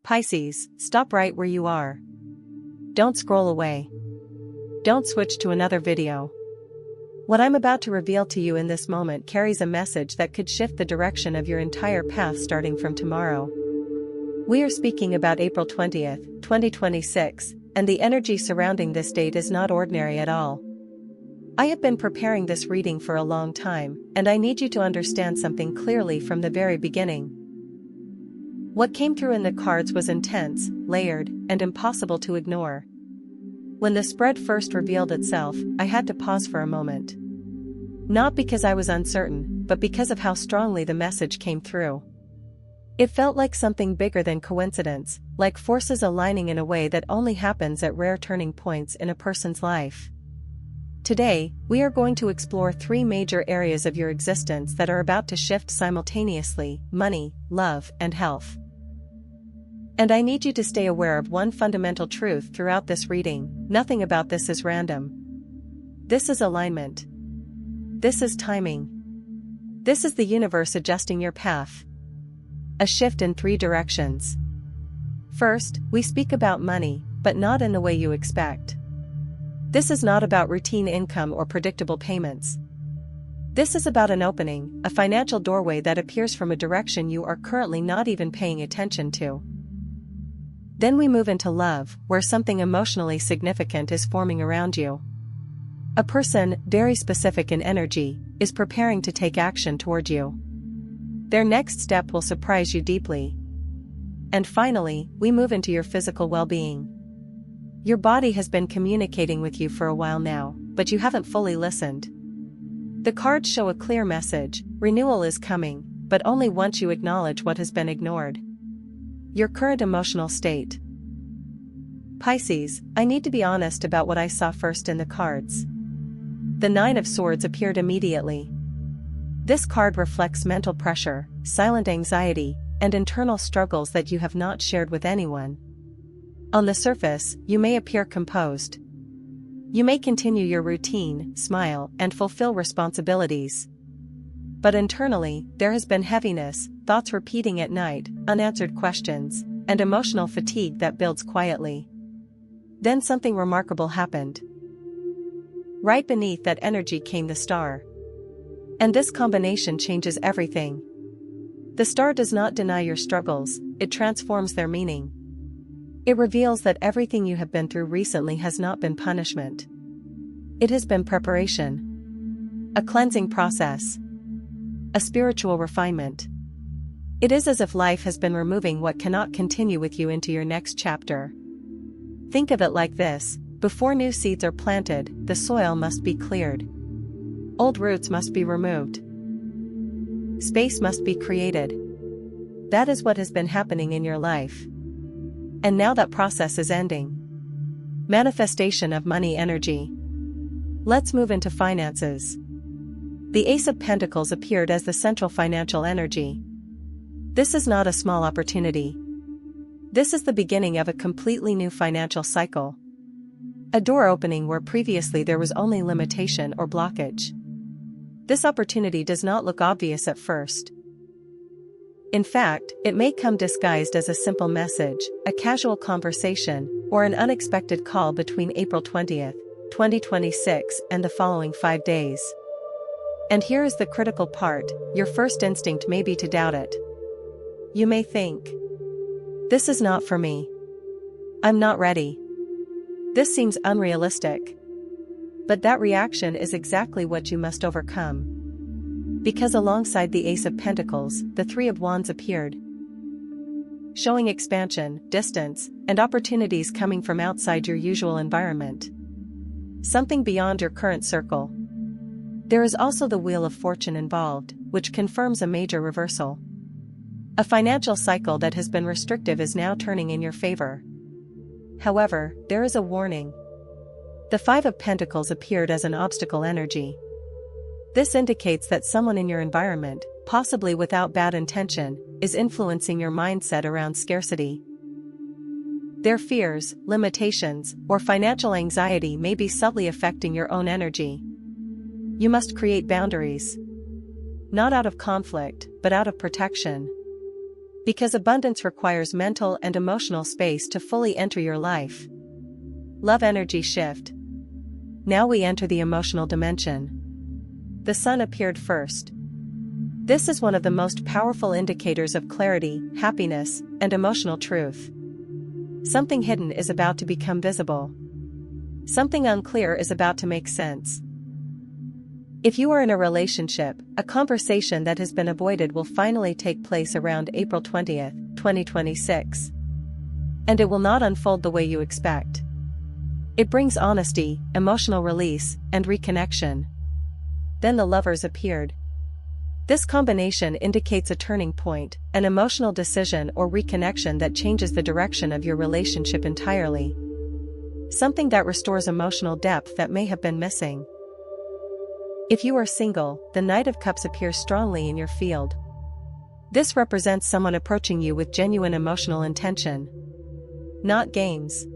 Pisces, stop right where you are. Don't scroll away. Don't switch to another video. What I'm about to reveal to you in this moment carries a message that could shift the direction of your entire path starting from tomorrow. We are speaking about April 20th, 2026, and the energy surrounding this date is not ordinary at all. I have been preparing this reading for a long time, and I need you to understand something clearly from the very beginning. What came through in the cards was intense, layered, and impossible to ignore. When the spread first revealed itself, I had to pause for a moment. Not because I was uncertain, but because of how strongly the message came through. It felt like something bigger than coincidence, like forces aligning in a way that only happens at rare turning points in a person's life. Today, we are going to explore three major areas of your existence that are about to shift simultaneously: money, love, and health. And I need you to stay aware of one fundamental truth throughout this reading: nothing about this is random. This is alignment. This is timing. This is the universe adjusting your path. A shift in three directions. First, we speak about money, but not in the way you expect. This is not about routine income or predictable payments. This is about an opening, a financial doorway that appears from a direction you are currently not even paying attention to. Then we move into love, where something emotionally significant is forming around you. A person, very specific in energy, is preparing to take action toward you. Their next step will surprise you deeply. And finally, we move into your physical well-being. Your body has been communicating with you for a while now, but you haven't fully listened. The cards show a clear message: renewal is coming, but only once you acknowledge what has been ignored. Your current emotional state. Pisces, I need to be honest about what I saw first in the cards. The Nine of Swords appeared immediately. This card reflects mental pressure, silent anxiety, and internal struggles that you have not shared with anyone. On the surface, you may appear composed. You may continue your routine, smile, and fulfill responsibilities. But internally, there has been heaviness, thoughts repeating at night, unanswered questions, and emotional fatigue that builds quietly. Then something remarkable happened. Right beneath that energy came the star. And this combination changes everything. The star does not deny your struggles, it transforms their meaning. It reveals that everything you have been through recently has not been punishment. It has been preparation. A cleansing process. A spiritual refinement. It is as if life has been removing what cannot continue with you into your next chapter. Think of it like this: before new seeds are planted, the soil must be cleared. Old roots must be removed. Space must be created. That is what has been happening in your life. And now that process is ending. Manifestation of money energy. Let's move into finances. The Ace of Pentacles appeared as the central financial energy. This is not a small opportunity. This is the beginning of a completely new financial cycle. A door opening where previously there was only limitation or blockage. This opportunity does not look obvious at first. In fact, it may come disguised as a simple message, a casual conversation, or an unexpected call between April 20th, 2026 and the following 5 days. And here is the critical part: your first instinct may be to doubt it. You may think, "This is not for me. I'm not ready. This seems unrealistic." But that reaction is exactly what you must overcome. Because alongside the Ace of Pentacles, the Three of Wands appeared, showing expansion, distance, and opportunities coming from outside your usual environment. Something beyond your current circle. There is also the Wheel of Fortune involved, which confirms a major reversal. A financial cycle that has been restrictive is now turning in your favor. However, there is a warning. The Five of Pentacles appeared as an obstacle energy. This indicates that someone in your environment, possibly without bad intention, is influencing your mindset around scarcity. Their fears, limitations, or financial anxiety may be subtly affecting your own energy. You must create boundaries. Not out of conflict, but out of protection. Because abundance requires mental and emotional space to fully enter your life. Love energy shift. Now we enter the emotional dimension. The sun appeared first. This is one of the most powerful indicators of clarity, happiness, and emotional truth. Something hidden is about to become visible. Something unclear is about to make sense. If you are in a relationship, a conversation that has been avoided will finally take place around April 20th, 2026. And it will not unfold the way you expect. It brings honesty, emotional release, and reconnection. Then the lovers appeared. This combination indicates a turning point, an emotional decision or reconnection that changes the direction of your relationship entirely. Something that restores emotional depth that may have been missing. If you are single, the Knight of Cups appears strongly in your field. This represents someone approaching you with genuine emotional intention. Not games.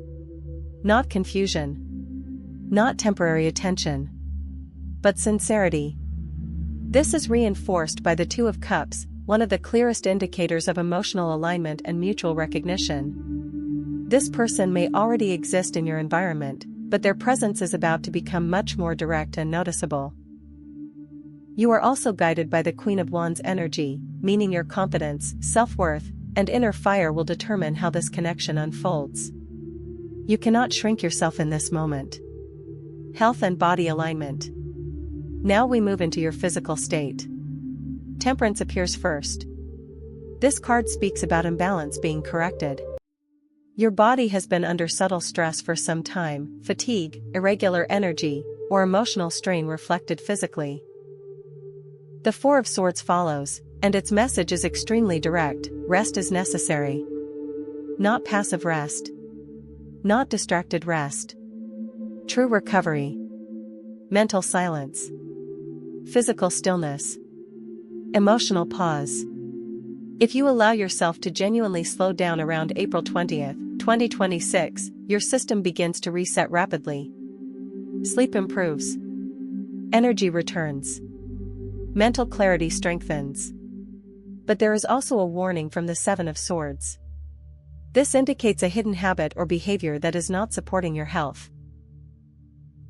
Not confusion. Not temporary attention. But sincerity. This is reinforced by the Two of Cups, one of the clearest indicators of emotional alignment and mutual recognition. This person may already exist in your environment, but their presence is about to become much more direct and noticeable. You are also guided by the Queen of Wands energy, meaning your confidence, self-worth, and inner fire will determine how this connection unfolds. You cannot shrink yourself in this moment. Health and body alignment. Now we move into your physical state. Temperance appears first. This card speaks about imbalance being corrected. Your body has been under subtle stress for some time, fatigue, irregular energy, or emotional strain reflected physically. The Four of Swords follows, and its message is extremely direct: rest is necessary. Not passive rest. Not distracted rest. True recovery. Mental silence. Physical stillness. Emotional pause. If you allow yourself to genuinely slow down around April 20th, 2026, your system begins to reset rapidly. Sleep improves. Energy returns. Mental clarity strengthens. But there is also a warning from the Seven of Swords. This indicates a hidden habit or behavior that is not supporting your health.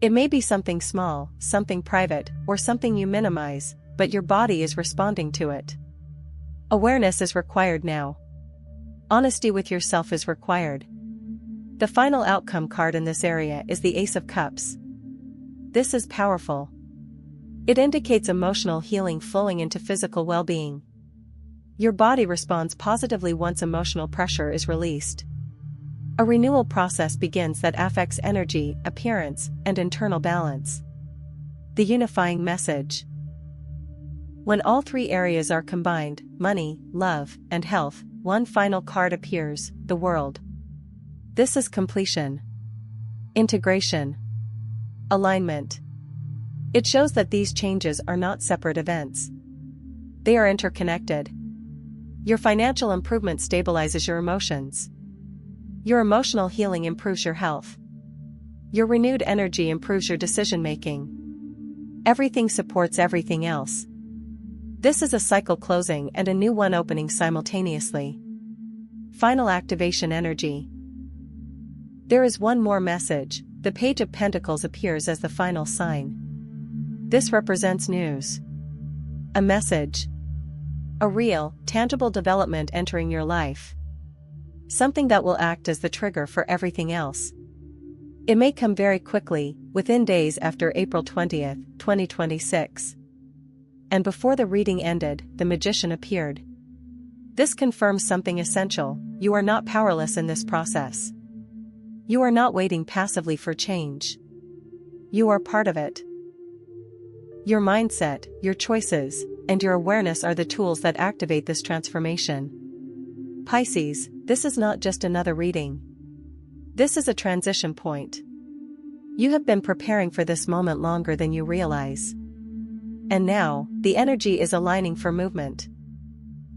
It may be something small, something private, or something you minimize, but your body is responding to it. Awareness is required now. Honesty with yourself is required. The final outcome card in this area is the Ace of Cups. This is powerful. It indicates emotional healing flowing into physical well-being. Your body responds positively once emotional pressure is released. A renewal process begins that affects energy, appearance, and internal balance. The unifying message. When all three areas are combined, money, love, and health, one final card appears: the World. This is completion. Integration. Alignment. It shows that these changes are not separate events. They are interconnected. Your financial improvement stabilizes your emotions. Your emotional healing improves your health. Your renewed energy improves your decision-making. Everything supports everything else. This is a cycle closing and a new one opening simultaneously. Final activation energy. There is one more message. The Page of Pentacles appears as the final sign. This represents news. A message. A real, tangible development entering your life. Something that will act as the trigger for everything else. It may come very quickly, within days after April 20th, 2026. And before the reading ended, the Magician appeared. This confirms something essential: you are not powerless in this process. You are not waiting passively for change. You are part of it. Your mindset, your choices, and your awareness are the tools that activate this transformation. Pisces, this is not just another reading. This is a transition point. You have been preparing for this moment longer than you realize. And now, the energy is aligning for movement.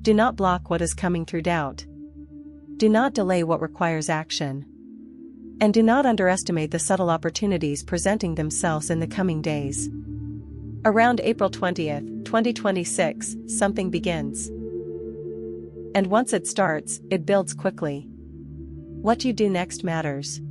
Do not block what is coming through doubt. Do not delay what requires action. And do not underestimate the subtle opportunities presenting themselves in the coming days. Around April 20th, 2026, something begins. And once it starts, it builds quickly. What you do next matters.